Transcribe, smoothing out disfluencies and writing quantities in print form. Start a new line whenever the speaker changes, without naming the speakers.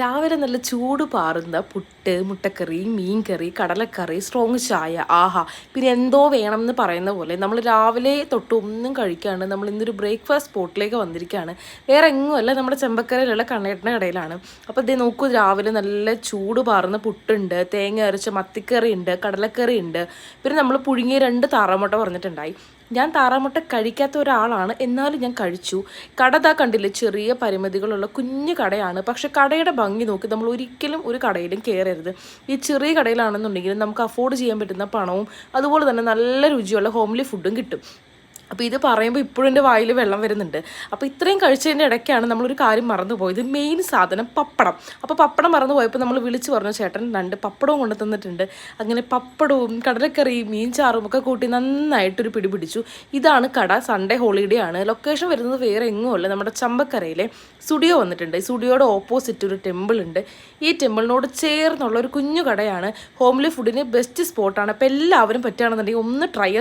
രാവിലെ നല്ല ചൂട് പാറുന്ന പുട്ട്, മുട്ടക്കറി, മീൻകറി, കടലക്കറി, സ്ട്രോങ് ചായ, ആഹാ. പിന്നെ എന്തോ വേണം എന്ന് പറയുന്ന പോലെ നമ്മൾ രാവിലെ തൊട്ട് ഒന്നും കഴിക്കാണ്ട് നമ്മൾ ഇന്നൊരു ബ്രേക്ക്ഫാസ്റ്റ് സ്പോട്ടിലേക്ക് വന്നിരിക്കുകയാണ്. വേറെ എങ്ങുമല്ല, നമ്മുടെ ചെമ്പക്കരയിലുള്ള കണ്ണേട്ടൻ്റെ കടയിലാണ്. അപ്പോൾ ഇതേ നോക്കൂ, രാവിലെ നല്ല ചൂട് പാറുന്ന പുട്ടുണ്ട്, തേങ്ങ അരച്ച മത്തിക്കറി ഉണ്ട്, കടലക്കറി ഉണ്ട്. പിന്നെ നമ്മൾ പുഴുങ്ങിയ 2 താറാമുട്ട പറഞ്ഞിട്ടുണ്ടായി. ഞാൻ താറാമുട്ട കഴിക്കാത്ത ഒരാളാണ്, എന്നാലും ഞാൻ കഴിച്ചു. കട ദാ കണ്ടില്ലേ, ചെറിയ പരിമിതികളുള്ള കുഞ്ഞു കടയാണ്. പക്ഷെ കടയുടെ ഭംഗി നോക്കി നമ്മൾ ഒരിക്കലും ഒരു കടയിലും കയറരുത്. ഈ ചെറിയ കടയിലാണെന്നുണ്ടെങ്കിൽ നമുക്ക് അഫോർഡ് ചെയ്യാൻ പറ്റുന്ന പണവും അതുപോലെ തന്നെ നല്ല രുചിയുള്ള ഹോംലി ഫുഡും കിട്ടും. അപ്പോൾ ഇത് പറയുമ്പോൾ ഇപ്പോഴും എൻ്റെ വായിൽ വെള്ളം വരുന്നുണ്ട്. അപ്പോൾ ഇത്രയും കഴിച്ചതിൻ്റെ ഇടയ്ക്കാണ് നമ്മളൊരു കാര്യം മറന്നു പോയത്, മെയിൻ സാധനം പപ്പടം. അപ്പോൾ പപ്പടം മറന്നു പോയപ്പോൾ നമ്മൾ വിളിച്ച് പറഞ്ഞു, ചേട്ടൻ 2 പപ്പടവും കൊണ്ടു തന്നിട്ടുണ്ട്. അങ്ങനെ പപ്പടവും കടലക്കറിയും മീൻ ചാറും ഒക്കെ കൂട്ടി നന്നായിട്ടൊരു പിടി പിടിച്ചു. ഇതാണ് കട, സൺഡേ ഹോളിഡേ ആണ്. ലൊക്കേഷൻ വരുന്നത് വേറെ എങ്ങുമല്ല, നമ്മുടെ ചമ്പക്കരയിലെ സ്റ്റുഡിയോ വന്നിട്ടുണ്ട്. ഈ സ്റ്റുഡിയോയുടെ ഓപ്പോസിറ്റ് ഒരു ടെമ്പിൾ ഉണ്ട്. ഈ ടെമ്പിളിനോട് ചേർന്നുള്ള ഒരു കുഞ്ഞു കടയാണ്. ഹോംലി ഫുഡിന് ബെസ്റ്റ് സ്പോട്ടാണ്. അപ്പോൾ എല്ലാവരും പറ്റുകയാണെന്നുണ്ടെങ്കിൽ ഒന്ന് ട്രൈ